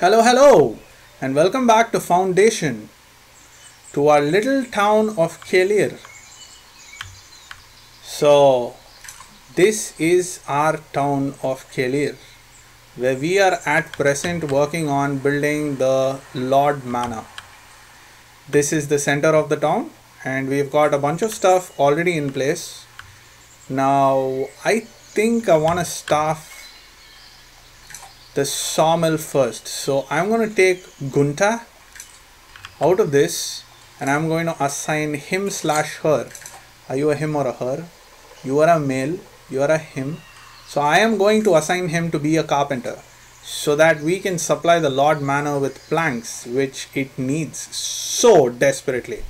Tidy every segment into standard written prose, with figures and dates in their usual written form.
Hello, hello, and welcome back to Foundation, to our little town of Kelir. So, this is our town of Kelir, where we are at present working on building the Lord Manor. This is the center of the town, and we've got a bunch of stuff already in place. Now, I think I want to staff the sawmill first. So I'm going to take Gunta out of this and I'm going to assign him slash her. Are you a him or a her? You are a male, you are a him. So I am going to assign him to be a carpenter so that we can supply the Lord Manor with planks, which it needs so desperately.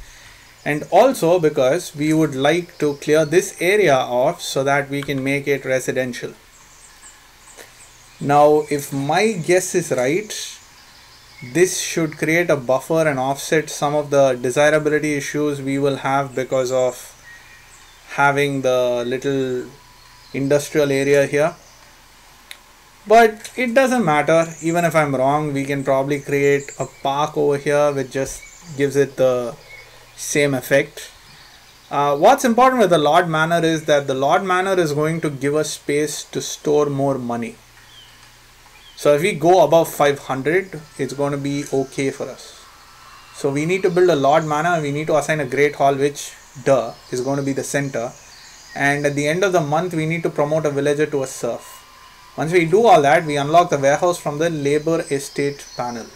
And also because we would like to clear this area off so that we can make it residential. Now, if my guess is right, this should create a buffer and offset some of the desirability issues we will have because of having the little industrial area here. But it doesn't matter. Even if I'm wrong, we can probably create a park over here which just gives it the same effect. What's important with the Lord Manor is that the Lord Manor is going to give us space to store more money. So if we go above 500, it's going to be okay for us. So we need to build a Lord Manor. We need to assign a Great Hall, which is going to be the center. And at the end of the month, we need to promote a villager to a serf. Once we do all that, we unlock the warehouse from the labor estate panel.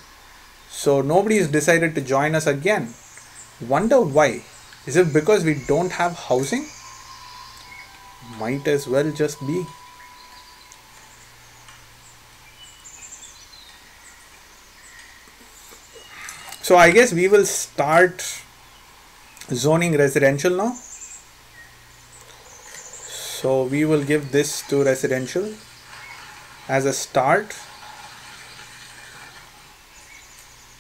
So nobody has decided to join us again. Wonder why? Is it because we don't have housing? Might as well just be. So I guess we will start zoning residential now. So we will give this to residential as a start.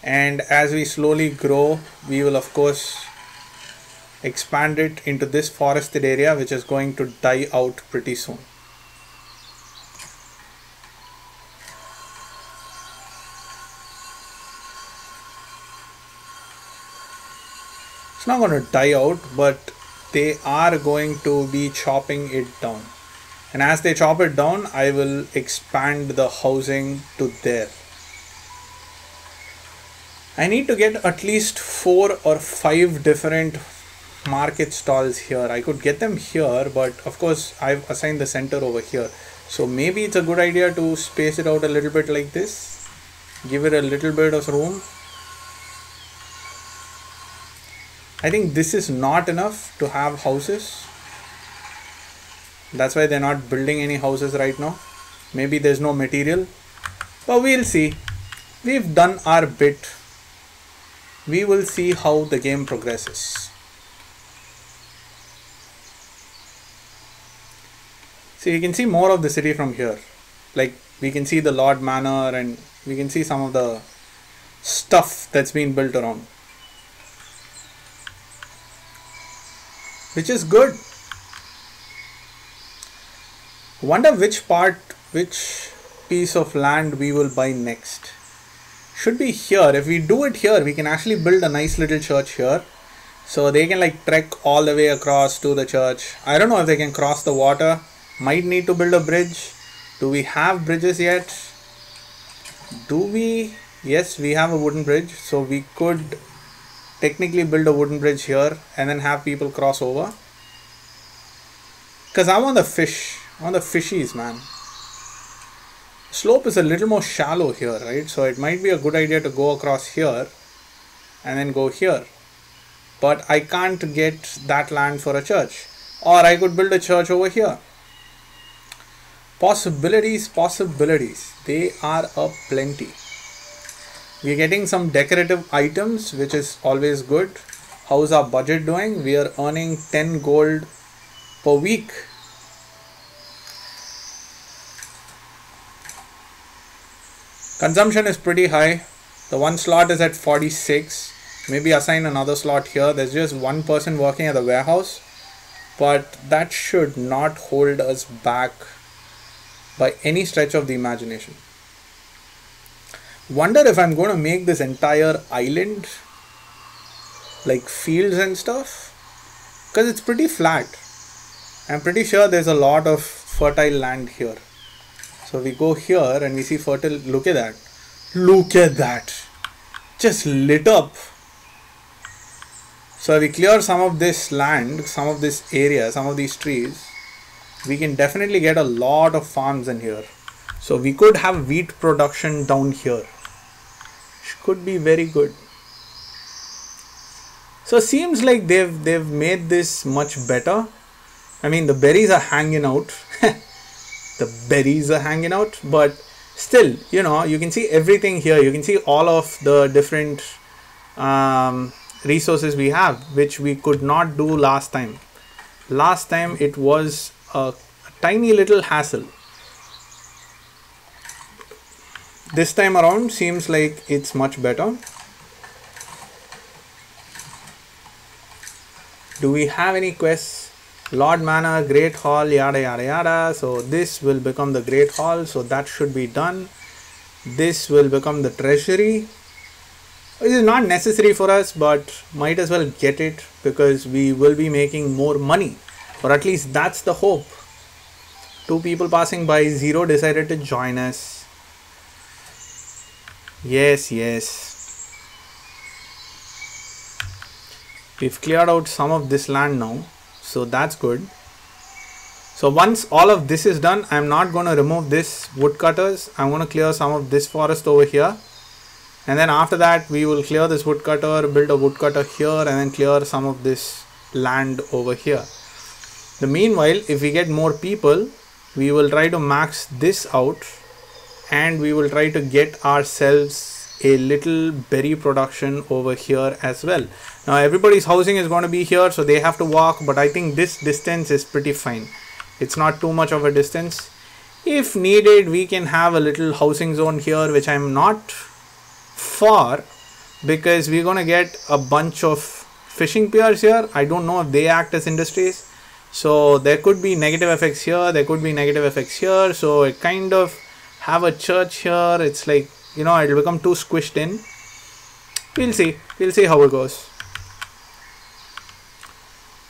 And as we slowly grow, we will of course expand it into this forested area, which is going to die out pretty soon. It's not going to die out, but they are going to be chopping it down. And as they chop it down, I will expand the housing to there. I need to get at least 4 or 5 different market stalls here. I could get them here, but of course I've assigned the center over here. So maybe it's a good idea to space it out a little bit like this. Give it a little bit of room. I think this is not enough to have houses. That's why they're not building any houses right now. Maybe there's no material. But we'll see. We've done our bit. We will see how the game progresses. So you can see more of the city from here. Like we can see the Lord Manor and we can see some of the stuff that's been built around. Which is good. Wonder which piece of land we will buy next. Should be here. If we do it here, we can actually build a nice little church here. So they can like trek all the way across to the church. I don't know if they can cross the water. Might need to build a bridge. Do we have bridges yet? Do we? Yes, we have a wooden bridge. So we could technically build a wooden bridge here and then have people cross over. Because I want the fish. I want the fishies, man. Slope is a little more shallow here, right? So it might be a good idea to go across here and then go here. But I can't get that land for a church. Or I could build a church over here. Possibilities. They are aplenty. We're getting some decorative items, which is always good. How's our budget doing? We are earning 10 gold per week. Consumption is pretty high. The one slot is at 46. Maybe assign another slot here. There's just one person working at the warehouse. But that should not hold us back by any stretch of the imagination. Wonder if I'm going to make this entire island like fields and stuff, because it's pretty flat. I'm pretty sure there's a lot of fertile land here. So we go here and we see fertile. Look at that. Look at that. Just lit up. So if we clear some of this land, some of this area, some of these trees, we can definitely get a lot of farms in here. So we could have wheat production down here, which could be very good. So seems like they've made this much better. I mean, the berries are hanging out. The berries are hanging out, but still, you know, you can see everything here. You can see all of the different resources we have, which we could not do last time. Last time it was a tiny little hassle. This time around seems like it's much better. Do we have any quests? Lord Manor, Great Hall, yada yada yada. So this will become the Great Hall, so that should be done. This will become the treasury. It is not necessary for us, but might as well get it because we will be making more money, or at least that's the hope. 2 people passing by, 0 decided to join us. Yes, yes. We've cleared out some of this land now, so that's good. So once all of this is done, I'm not going to remove this woodcutters. I'm going to clear some of this forest over here. And then after that, we will clear this woodcutter, build a woodcutter here, and then clear some of this land over here. The meanwhile, if we get more people, we will try to max this out, and we will try to get ourselves a little berry production over here as well. Now everybody's housing is going to be here, so they have to walk, but I think this distance is pretty fine. It's not too much of a distance. If needed, we can have a little housing zone here, which I'm not for, because we're going to get a bunch of fishing piers here. I don't know if they act as industries, so there could be negative effects here, there could be negative effects here. So it kind of have a church here. It's like, you know, it'll become too squished in. We'll see how it goes.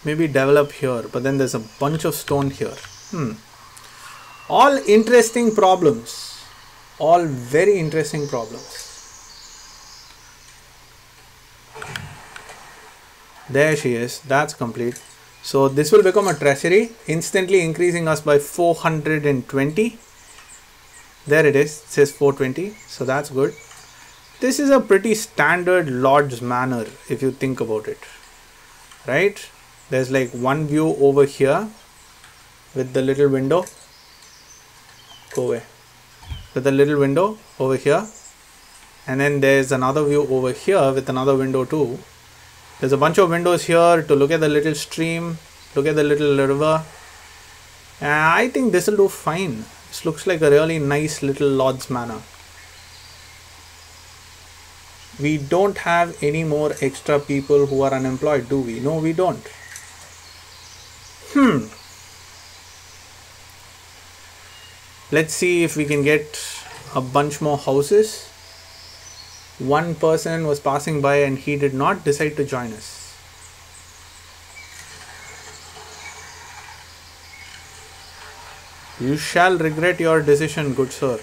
Maybe develop here, but then there's a bunch of stone here. All interesting problems, all very interesting problems. There she is. That's complete. So this will become a treasury, instantly increasing us by 420. There it is. It says 420. So that's good. This is a pretty standard Lord's Manor if you think about it, right? There's like one view over here with the little window. Go away. With the little window over here. And then there's another view over here with another window too. There's a bunch of windows here to look at the little stream, look at the little river. I think this will do fine. This looks like a really nice little Lord's Manor. We don't have any more extra people who are unemployed, do we? No, we don't. Let's see if we can get a bunch more houses. One person was passing by and he did not decide to join us. You shall regret your decision, good sir.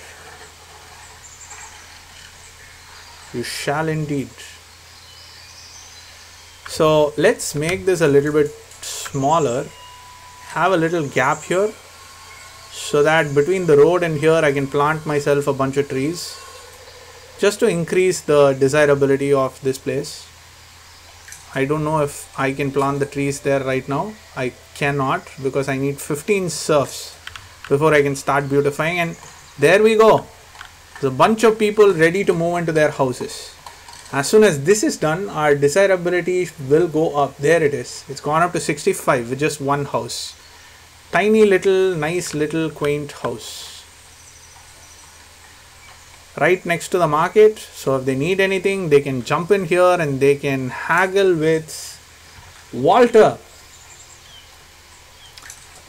You shall indeed. So let's make this a little bit smaller. Have a little gap here, so that between the road and here I can plant myself a bunch of trees, just to increase the desirability of this place. I don't know if I can plant the trees there right now. I cannot, because I need 15 serfs before I can start beautifying. And there we go. There's a bunch of people ready to move into their houses. As soon as this is done, our desirability will go up. There it is. It's gone up to 65 with just one house. Tiny little, nice little quaint house. Right next to the market, so if they need anything, they can jump in here and they can haggle with Walter.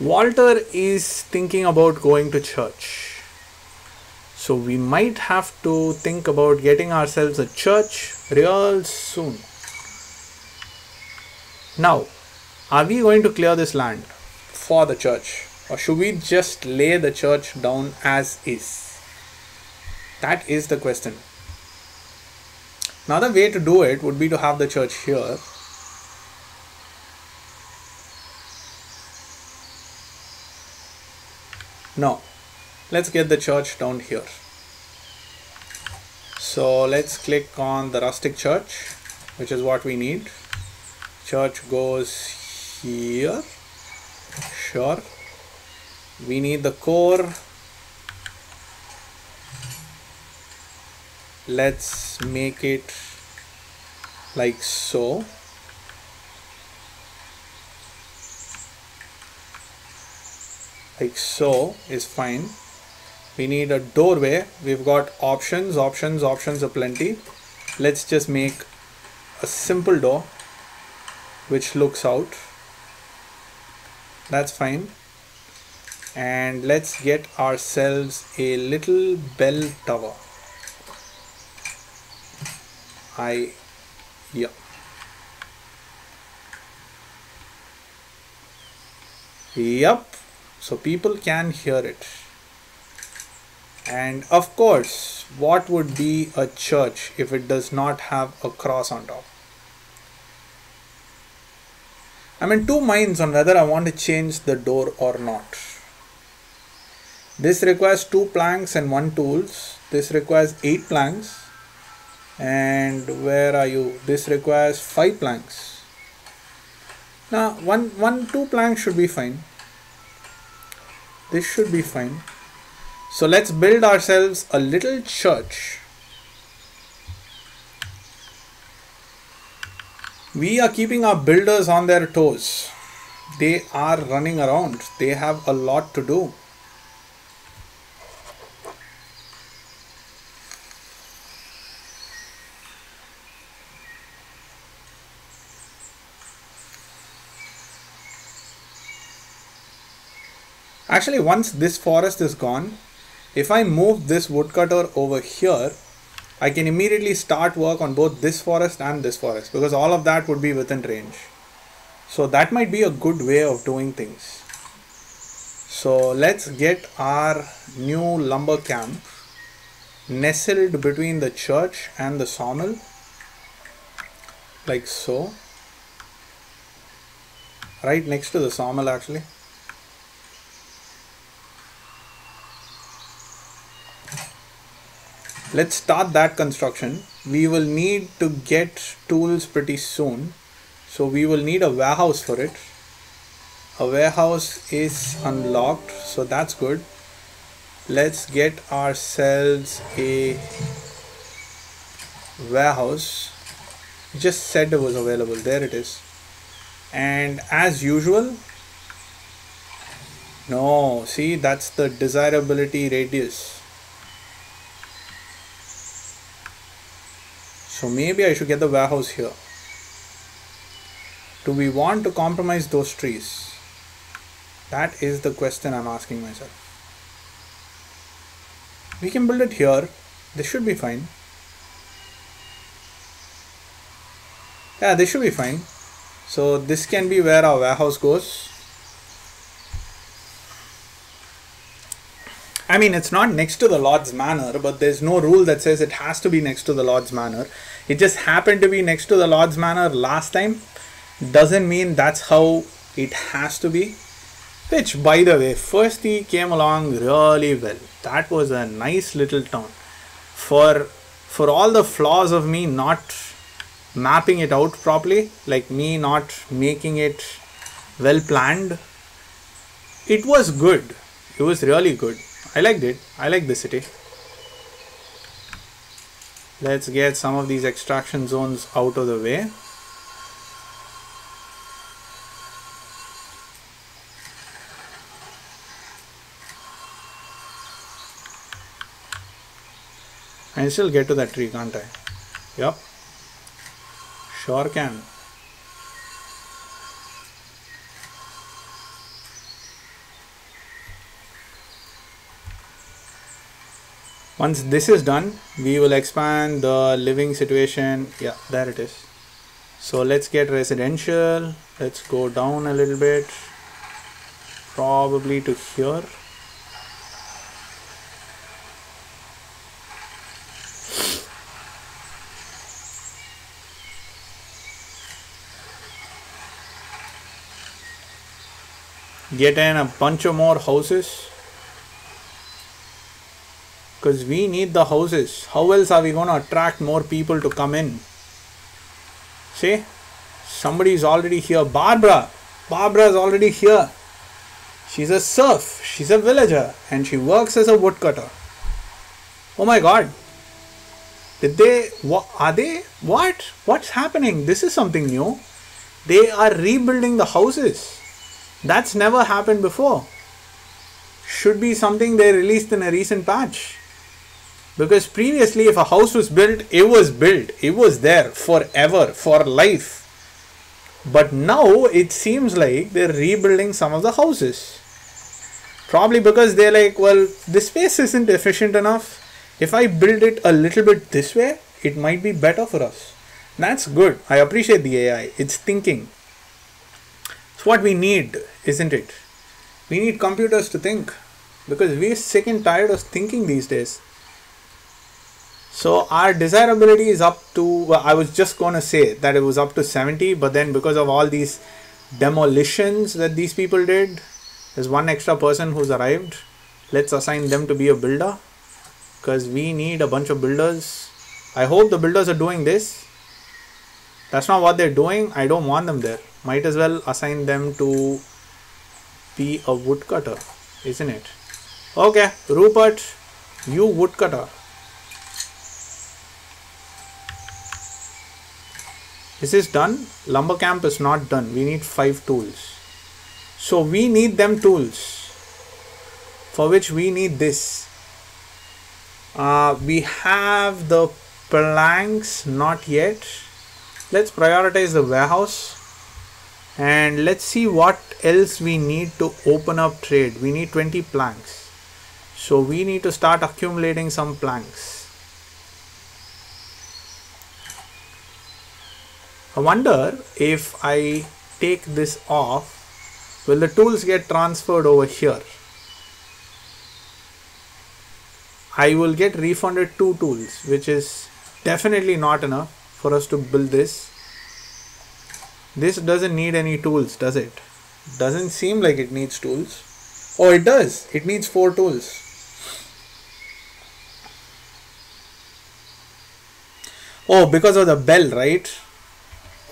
Walter is thinking about going to church. So we might have to think about getting ourselves a church real soon. Now, are we going to clear this land for the church, or should we just lay the church down as is? That is the question. Another way to do it would be to have the church here. No, let's get the church down here. So let's click on the rustic church, which is what we need. Church goes here. Sure. We need the core. Let's make it like so. Like so is fine. We need a doorway. We've got options aplenty. Let's just make a simple door which looks out. That's fine. And let's get ourselves a little bell tower. Yeah. Yep. So people can hear it. And of course, what would be a church if it does not have a cross on top? I'm in two minds on whether I want to change the door or not. This requires 2 planks and 1 tools. This requires 8 planks. And where are you? This requires 5 planks. Now, 2 planks should be fine. This should be fine. So let's build ourselves a little church. We are keeping our builders on their toes. They are running around. They have a lot to do. Actually, once this forest is gone, if I move this woodcutter over here, I can immediately start work on both this forest and this forest, because all of that would be within range. So that might be a good way of doing things. So let's get our new lumber camp nestled between the church and the sawmill, like so, right next to the sawmill actually. Let's start that construction. We will need to get tools pretty soon. So we will need a warehouse for it. A warehouse is unlocked, so that's good. Let's get ourselves a warehouse. Just said it was available. There it is. And as usual, no, see, that's the desirability radius. So maybe I should get the warehouse here. Do we want to compromise those trees? That is the question I'm asking myself. We can build it here. This should be fine. Yeah, this should be fine. So this can be where our warehouse goes. I mean, it's not next to the Lord's Manor, but there's no rule that says it has to be next to the Lord's Manor. It just happened to be next to the Lord's Manor last time. Doesn't mean that's how it has to be. Which, by the way, first he came along really well. That was a nice little town. For all the flaws of me not mapping it out properly, like me not making it well planned, it was good. It was really good. I liked it. I like the city. Let's get some of these extraction zones out of the way. I can still get to that tree, can't I? Yep. Sure can. Once this is done, we will expand the living situation. Yeah, there it is. So let's get residential. Let's go down a little bit, probably to here. Get in a bunch of more houses, because we need the houses. How else are we going to attract more people to come in? See, somebody is already here. Barbara is already here. She's a serf, she's a villager, and she works as a woodcutter. Oh my god, what's happening? This is something new. They are rebuilding the houses. That's never happened before. Should be something they released in a recent patch. Because previously, if a house was built, it was built. It was there forever, for life. But now, it seems like they're rebuilding some of the houses. Probably because they're like, well, this space isn't efficient enough. If I build it a little bit this way, it might be better for us. That's good. I appreciate the AI. It's thinking. It's what we need, isn't it? We need computers to think, because we're sick and tired of thinking these days. So our desirability is up to, well, I was just going to say that it was up to 70, but then because of all these demolitions that these people did, there's one extra person who's arrived. Let's assign them to be a builder, because we need a bunch of builders. I hope the builders are doing this. That's not what they're doing. I don't want them there. Might as well assign them to be a woodcutter, isn't it? Okay, Rupert, you woodcutter. Is this done? Lumber camp is not done. We need 5 tools. So we need them tools, for which we need this. We have the planks, not yet. Let's prioritize the warehouse. And let's see what else we need to open up trade. We need 20 planks. So we need to start accumulating some planks. I wonder if I take this off, will the tools get transferred over here? I will get refunded 2 tools, which is definitely not enough for us to build this. This doesn't need any tools, does it? Doesn't seem like it needs tools. Oh, it does. It needs 4 tools. Oh, because of the bell, right?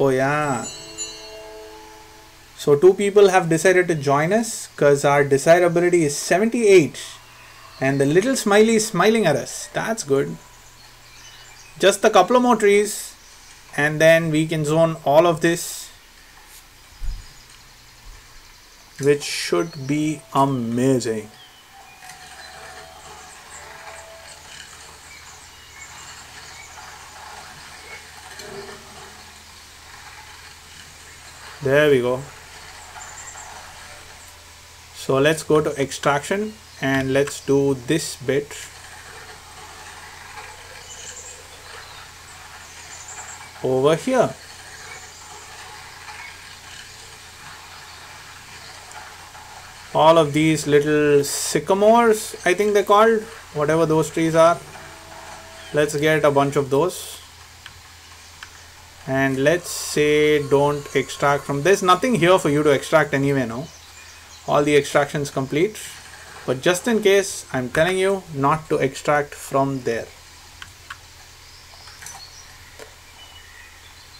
Oh yeah. So 2 people have decided to join us because our desirability is 78. And the little smiley is smiling at us. That's good. Just a couple of more trees. And then we can zone all of this, which should be amazing. There we go. So let's go to extraction and let's do this bit. Over here. All of these little sycamores, I think they're called, whatever those trees are. Let's get a bunch of those. And let's say don't extract from this. Nothing here for you to extract anyway now. All the extractions complete. But just in case, I'm telling you not to extract from there.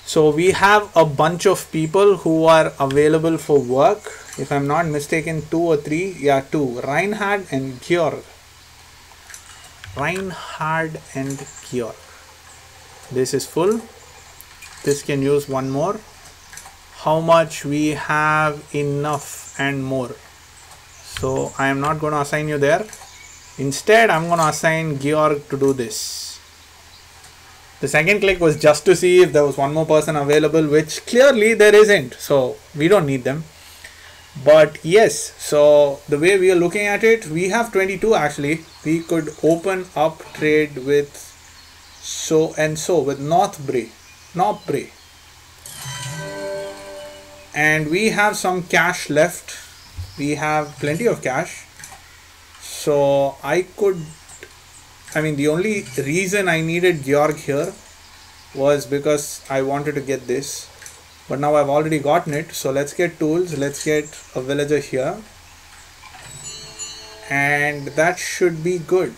So we have a bunch of people who are available for work. If I'm not mistaken, 2 or 3. Yeah, 2. Reinhard and Georg. Reinhard and Georg. This is full. This can use 1 more. How much? We have enough and more. So I am not going to assign you there. Instead, I'm going to assign Georg to do this. The second click was just to see if there was 1 more person available, which clearly there isn't. So we don't need them. But yes, so the way we are looking at it, we have 22 actually. We could open up trade with so and so with North Bray. And we have some cash left. We have plenty of cash. So the only reason I needed Georg here was because I wanted to get this. But now I've already gotten it. So let's get tools. Let's get a villager here. And that should be good.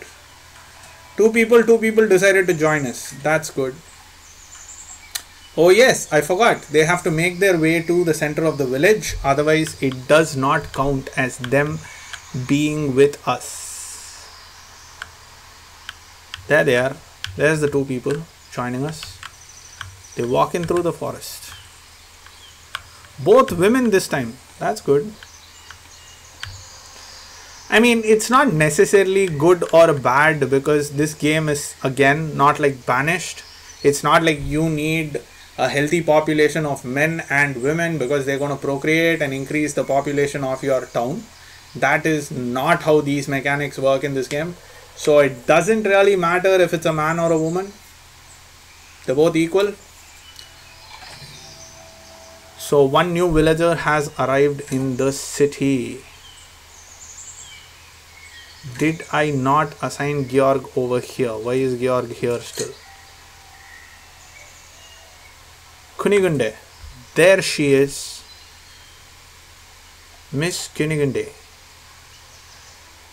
Two people decided to join us. That's good. Oh yes, I forgot. They have to make their way to the center of the village. Otherwise, it does not count as them being with us. There they are. There's the two people joining us. They walk in through the forest. Both women this time. That's good. I mean, it's not necessarily good or bad because this game is again not like Banished. It's not like you need a healthy population of men and women because they're going to procreate and increase the population of your town. That is not how these mechanics work in this game. So it doesn't really matter if it's a man or a woman. They're both equal. So one new villager has arrived in the city. Did I not assign Georg over here? Why is Georg here still? Kunigunde. There she is. Miss Kunigunde.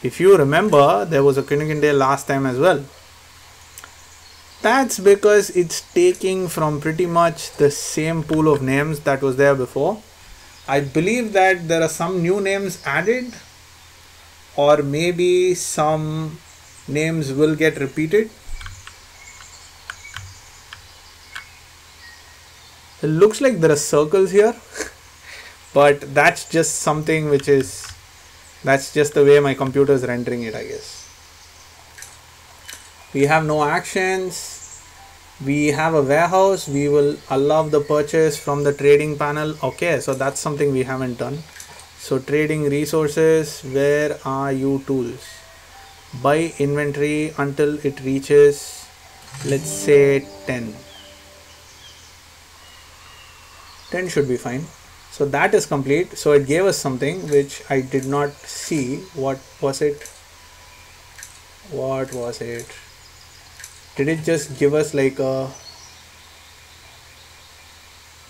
If you remember, there was a Kunigunde last time as well. That's because it's taking from pretty much the same pool of names that was there before. I believe that there are some new names added, or maybe some names will get repeated. It looks like there are circles here, but that's just something that's just the way my computer is rendering it, I guess. We have no actions. We have a warehouse. We will allow the purchase from the trading panel. Okay, so that's something we haven't done. So trading resources, where are you tools? Buy inventory until it reaches, let's say 10. 10 should be fine. So that is complete. So it gave us something which I did not see. What was it? What was it? Did it just give us like a...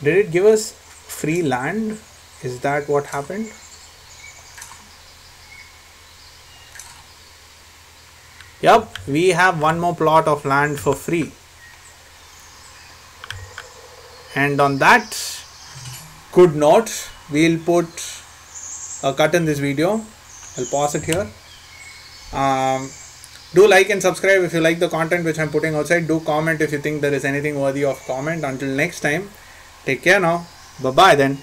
Did it give us free land? Is that what happened? Yup, we have one more plot of land for free. And on that good note, we'll put a cut in this video. I'll pause it here. Do like and subscribe if you like the content which I'm putting outside. Do comment if you think there is anything worthy of comment. Until next time, take care now. Bye bye then.